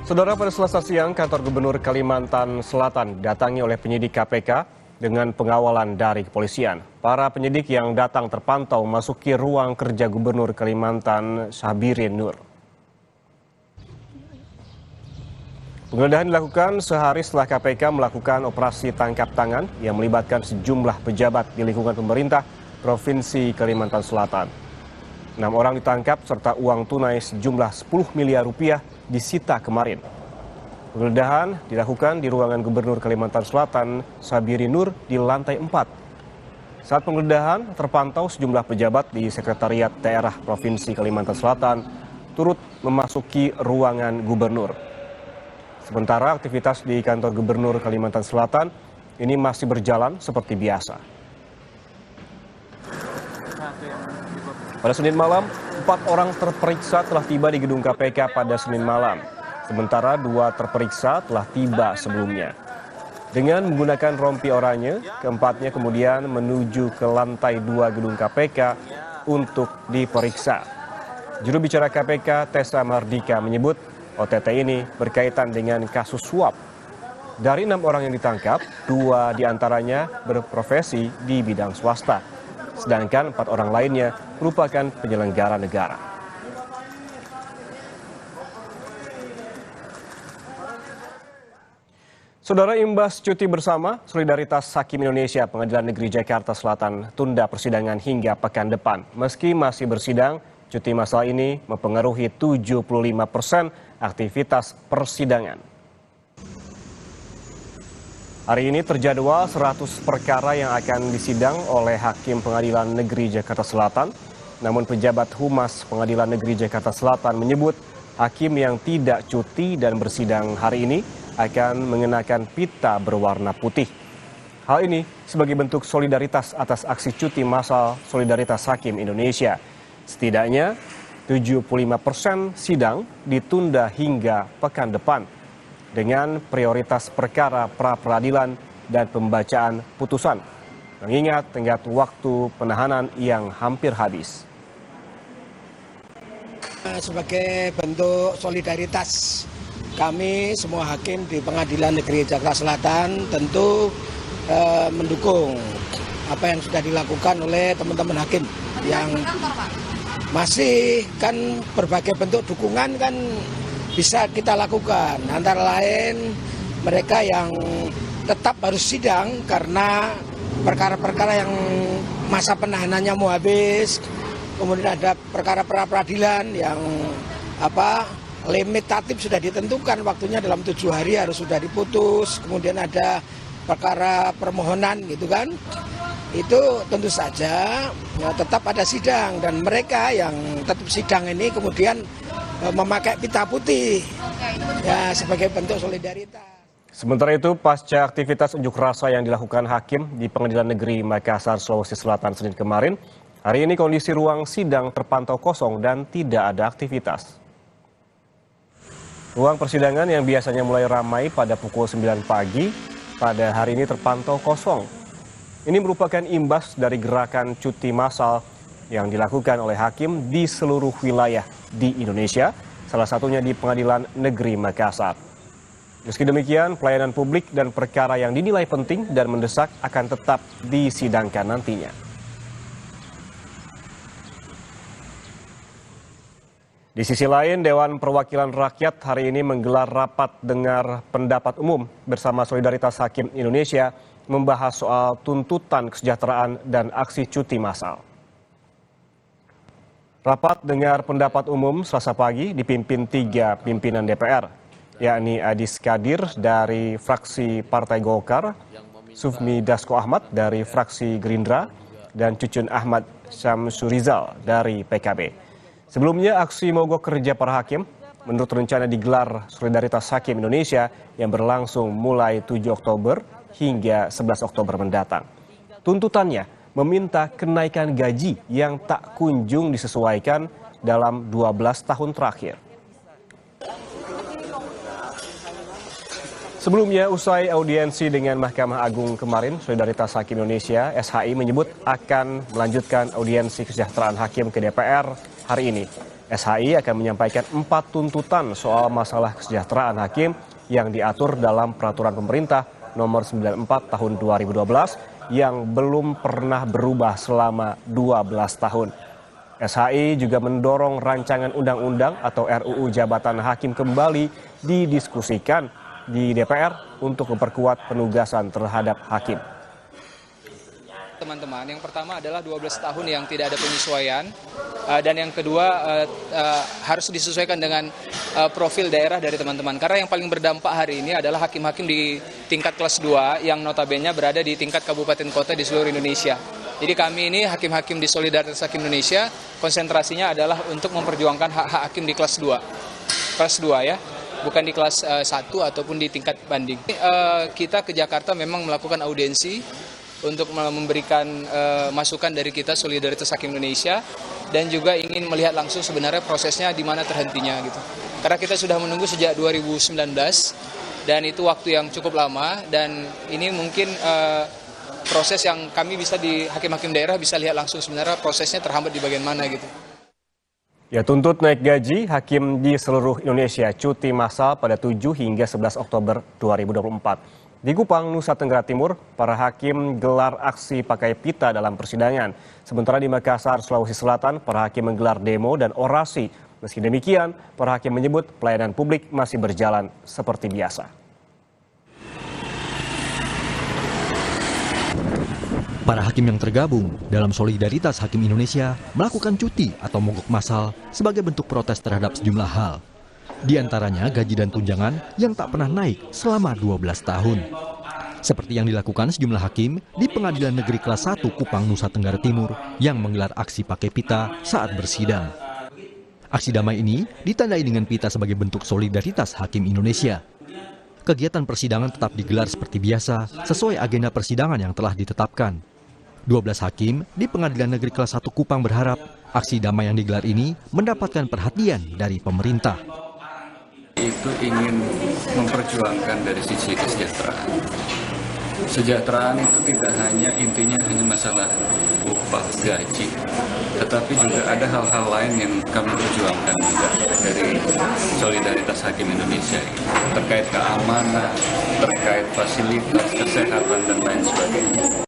Saudara, pada Selasa siang, kantor Gubernur Kalimantan Selatan didatangi oleh penyidik KPK dengan pengawalan dari kepolisian. Para penyidik yang datang terpantau memasuki ruang kerja Gubernur Kalimantan Sabirin Nur. Penggeledahan dilakukan sehari setelah KPK melakukan operasi tangkap tangan yang melibatkan sejumlah pejabat di lingkungan pemerintah Provinsi Kalimantan Selatan. 6 orang ditangkap serta uang tunai sejumlah 10 miliar rupiah disita kemarin. Penggeledahan dilakukan di ruangan Gubernur Kalimantan Selatan Sabirin Nur di lantai 4. Saat penggeledahan terpantau sejumlah pejabat di Sekretariat Daerah Provinsi Kalimantan Selatan turut memasuki ruangan gubernur. Sementara aktivitas di kantor Gubernur Kalimantan Selatan ini masih berjalan seperti biasa. Pada Senin malam, 4 orang terperiksa telah tiba di gedung KPK pada Senin malam. Sementara 2 terperiksa telah tiba sebelumnya. Dengan menggunakan rompi oranye, keempatnya kemudian menuju ke lantai 2 gedung KPK untuk diperiksa. Juru bicara KPK Tessa Mardika menyebut OTT ini berkaitan dengan kasus suap. Dari 6 orang yang ditangkap, 2 diantaranya berprofesi di bidang swasta. Sedangkan 4 orang lainnya merupakan penyelenggara negara. Saudara, imbas cuti bersama, Solidaritas Hakim Indonesia Pengadilan Negeri Jakarta Selatan tunda persidangan hingga pekan depan. Meski masih bersidang, cuti masalah ini mempengaruhi 75% aktivitas persidangan. Hari ini terjadwal 100 perkara yang akan disidang oleh Hakim Pengadilan Negeri Jakarta Selatan. Namun pejabat Humas Pengadilan Negeri Jakarta Selatan menyebut hakim yang tidak cuti dan bersidang hari ini akan mengenakan pita berwarna putih. Hal ini sebagai bentuk solidaritas atas aksi cuti massal Solidaritas Hakim Indonesia. Setidaknya 75% sidang ditunda hingga pekan depan dengan prioritas perkara pra-peradilan dan pembacaan putusan, mengingat tenggat waktu penahanan yang hampir habis. Sebagai bentuk solidaritas kami semua hakim di Pengadilan Negeri Jakarta Selatan tentu mendukung apa yang sudah dilakukan oleh teman-teman hakim yang masih kan berbagai bentuk dukungan kan bisa kita lakukan, antara lain mereka yang tetap harus sidang karena perkara-perkara yang masa penahanannya mau habis, kemudian ada perkara pra-peradilan yang limitatif sudah ditentukan waktunya dalam 7 hari harus sudah diputus, kemudian ada perkara permohonan gitu kan, itu tentu saja ya, tetap ada sidang dan mereka yang tetap sidang ini kemudian memakai pita putih ya sebagai bentuk solidaritas. Sementara itu, pasca aktivitas unjuk rasa yang dilakukan hakim di Pengadilan Negeri Makassar, Sulawesi Selatan Senin kemarin, hari ini kondisi ruang sidang terpantau kosong dan tidak ada aktivitas. Ruang persidangan yang biasanya mulai ramai pada pukul 9 pagi, pada hari ini terpantau kosong. Ini merupakan imbas dari gerakan cuti massal yang dilakukan oleh hakim di seluruh wilayah di Indonesia, salah satunya di Pengadilan Negeri Makassar. Meski demikian, pelayanan publik dan perkara yang dinilai penting dan mendesak akan tetap disidangkan nantinya. Di sisi lain, Dewan Perwakilan Rakyat hari ini menggelar rapat dengar pendapat umum bersama Solidaritas Hakim Indonesia membahas soal tuntutan kesejahteraan dan aksi cuti massal. Rapat dengar pendapat umum Selasa pagi dipimpin 3 pimpinan DPR, yakni Adis Kadir dari fraksi Partai Golkar, Sufmi Dasko Ahmad dari fraksi Gerindra, dan Cucun Ahmad Syamsurizal dari PKB. Sebelumnya, aksi mogok kerja para hakim menurut rencana digelar Solidaritas Hakim Indonesia yang berlangsung mulai 7 Oktober hingga 11 Oktober mendatang. Tuntutannya meminta kenaikan gaji yang tak kunjung disesuaikan dalam 12 tahun terakhir. Sebelumnya, usai audiensi dengan Mahkamah Agung kemarin, Solidaritas Hakim Indonesia (SHI) menyebut akan melanjutkan audiensi kesejahteraan hakim ke DPR hari ini. SHI akan menyampaikan 4 tuntutan soal masalah kesejahteraan hakim yang diatur dalam Peraturan Pemerintah Nomor 94 Tahun 2012 yang belum pernah berubah selama 12 tahun. SHI juga mendorong rancangan undang-undang atau RUU Jabatan Hakim kembali didiskusikan di DPR untuk memperkuat penugasan terhadap hakim. Teman-teman, yang pertama adalah 12 tahun yang tidak ada penyesuaian, dan yang kedua harus disesuaikan dengan profil daerah dari teman-teman. Karena yang paling berdampak hari ini adalah hakim-hakim di tingkat kelas 2 yang notabene berada di tingkat kabupaten kota di seluruh Indonesia. Jadi kami ini hakim-hakim di Solidaritas Hakim Indonesia konsentrasinya adalah untuk memperjuangkan hak-hak hakim di kelas 2. Kelas 2 ya, bukan di kelas 1 ataupun di tingkat banding. Kita ke Jakarta memang melakukan audiensi untuk memberikan masukan dari kita Solidaritas Hakim Indonesia dan juga ingin melihat langsung sebenarnya prosesnya di mana terhentinya gitu. Karena kita sudah menunggu sejak 2019 dan itu waktu yang cukup lama dan ini mungkin proses yang kami bisa di hakim-hakim daerah bisa lihat langsung sebenarnya prosesnya terhambat di bagian mana gitu. Ya, tuntut naik gaji, hakim di seluruh Indonesia cuti massal pada 7 hingga 11 Oktober 2024. Di Kupang, Nusa Tenggara Timur, para hakim gelar aksi pakai pita dalam persidangan. Sementara di Makassar, Sulawesi Selatan, para hakim menggelar demo dan orasi. Meski demikian, para hakim menyebut pelayanan publik masih berjalan seperti biasa. Para hakim yang tergabung dalam Solidaritas Hakim Indonesia melakukan cuti atau mogok massal sebagai bentuk protes terhadap sejumlah hal. Di antaranya gaji dan tunjangan yang tak pernah naik selama 12 tahun. Seperti yang dilakukan sejumlah hakim di Pengadilan Negeri Kelas 1 Kupang, Nusa Tenggara Timur yang menggelar aksi pakai pita saat bersidang. Aksi damai ini ditandai dengan pita sebagai bentuk solidaritas Hakim Indonesia. Kegiatan persidangan tetap digelar seperti biasa sesuai agenda persidangan yang telah ditetapkan. 12 hakim di Pengadilan Negeri Kelas 1 Kupang berharap aksi damai yang digelar ini mendapatkan perhatian dari pemerintah. Itu ingin memperjuangkan dari sisi kesejahteraan. Kesejahteraan itu tidak hanya intinya hanya masalah upah gaji, tetapi juga ada hal-hal lain yang kami perjuangkan juga dari Solidaritas Hakim Indonesia terkait keamanan, terkait fasilitas kesehatan dan lain sebagainya.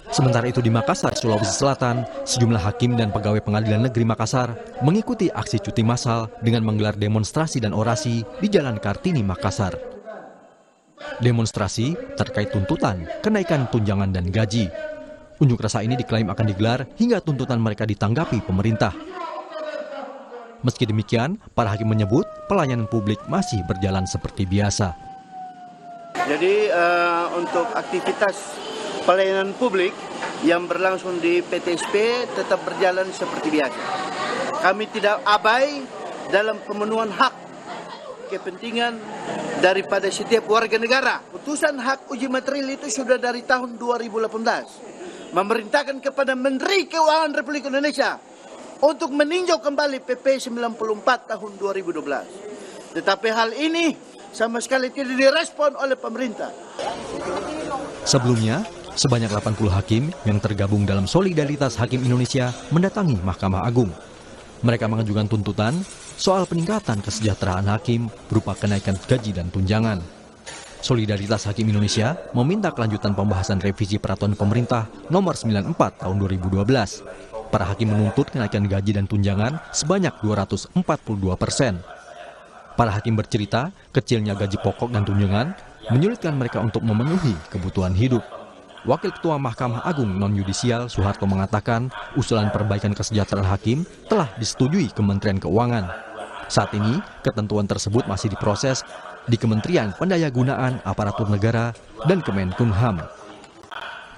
Sementara itu di Makassar, Sulawesi Selatan, sejumlah hakim dan pegawai Pengadilan Negeri Makassar mengikuti aksi cuti massal dengan menggelar demonstrasi dan orasi di Jalan Kartini, Makassar. Demonstrasi terkait tuntutan kenaikan tunjangan dan gaji. Unjuk rasa ini diklaim akan digelar hingga tuntutan mereka ditanggapi pemerintah. Meski demikian, para hakim menyebut pelayanan publik masih berjalan seperti biasa. Jadi untuk aktivitas pelayanan publik yang berlangsung di PTSP tetap berjalan seperti biasa. Kami tidak abai dalam pemenuhan hak kepentingan daripada setiap warga negara. Putusan hak uji material itu sudah dari tahun 2018. Memerintahkan kepada Menteri Keuangan Republik Indonesia untuk meninjau kembali PP 94 tahun 2012. Tetapi hal ini sama sekali tidak direspon oleh pemerintah. Sebelumnya, sebanyak 80 hakim yang tergabung dalam Solidaritas Hakim Indonesia mendatangi Mahkamah Agung. Mereka mengajukan tuntutan soal peningkatan kesejahteraan hakim berupa kenaikan gaji dan tunjangan. Solidaritas Hakim Indonesia meminta kelanjutan pembahasan revisi Peraturan Pemerintah Nomor 94 Tahun 2012. Para hakim menuntut kenaikan gaji dan tunjangan sebanyak 242%. Para hakim bercerita, kecilnya gaji pokok dan tunjangan menyulitkan mereka untuk memenuhi kebutuhan hidup. Wakil Ketua Mahkamah Agung Non-Yudisial Soeharto mengatakan usulan perbaikan kesejahteraan hakim telah disetujui Kementerian Keuangan. Saat ini, ketentuan tersebut masih diproses di Kementerian Pendayagunaan Aparatur Negara dan Kemenkumham.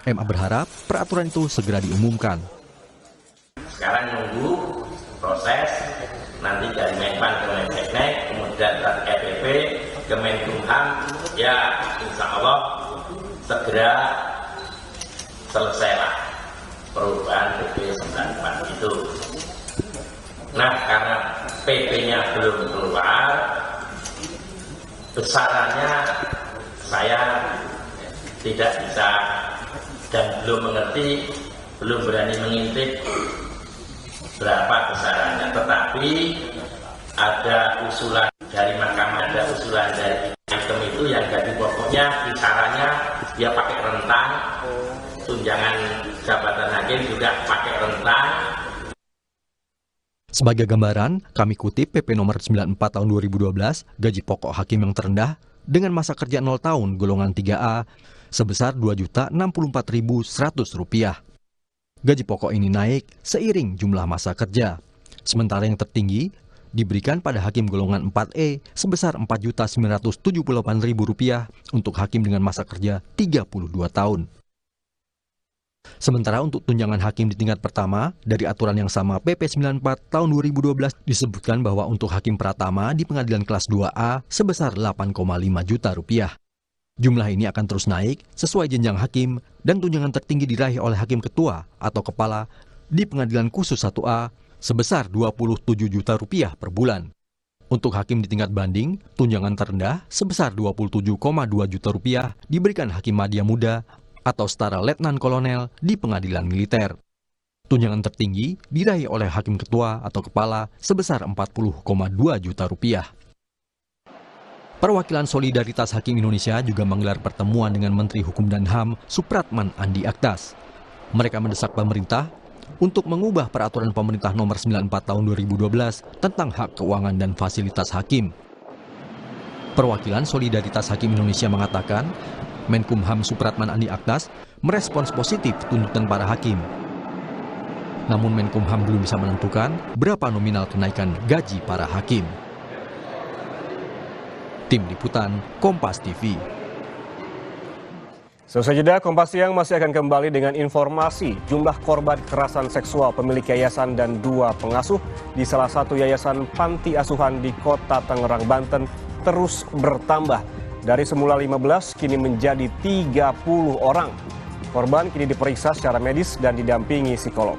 MA berharap peraturan itu segera diumumkan. Sekarang nunggu proses, nanti dari Menpan ke Menseknek, kemudian dari KPP, Kemenkumham, ya insya Allah segera selesailah perubahan PP 94 itu. Nah, karena PP-nya belum keluar, besarannya saya tidak bisa dan belum mengerti, belum berani mengintip berapa besarannya, tetapi ada usulan dari mahkamah, ada usulan dari item itu yang gaji pokoknya kisarannya dia pakai rentang, tunjangan jabatan hakim juga pakai rentang. Sebagai gambaran, kami kutip PP nomor 94 tahun 2012, gaji pokok hakim yang terendah dengan masa kerja 0 tahun golongan 3A sebesar Rp2.064.100. Gaji pokok ini naik seiring jumlah masa kerja. Sementara yang tertinggi diberikan pada hakim golongan 4E sebesar Rp4.978.000 untuk hakim dengan masa kerja 32 tahun. Sementara untuk tunjangan hakim di tingkat pertama, dari aturan yang sama PP 94 tahun 2012 disebutkan bahwa untuk hakim pratama di pengadilan kelas 2A sebesar Rp8,5 juta. Jumlah ini akan terus naik sesuai jenjang hakim dan tunjangan tertinggi diraih oleh hakim ketua atau kepala di pengadilan khusus 1A sebesar Rp27 juta per bulan. Untuk hakim di tingkat banding, tunjangan terendah sebesar Rp27,2 juta diberikan hakim madya muda atau setara letnan kolonel di pengadilan militer. Tunjangan tertinggi diraih oleh hakim ketua atau kepala sebesar Rp40,2 juta. Perwakilan Solidaritas Hakim Indonesia juga menggelar pertemuan dengan Menteri Hukum dan HAM Supratman Andi Aktas. Mereka mendesak pemerintah untuk mengubah peraturan pemerintah nomor 94 tahun 2012 tentang hak keuangan dan fasilitas hakim. Perwakilan Solidaritas Hakim Indonesia mengatakan, Menkumham Supratman Andi Aktas merespons positif tuntutan para hakim. Namun Menkumham belum bisa menentukan berapa nominal kenaikan gaji para hakim. Tim Liputan Kompas TV. Selesai jeda, Kompas Siang masih akan kembali dengan informasi jumlah korban kekerasan seksual pemilik yayasan dan 2 pengasuh di salah satu yayasan panti asuhan di Kota Tangerang, Banten terus bertambah. Dari semula 15 kini menjadi 30 orang. Korban kini diperiksa secara medis dan didampingi psikolog.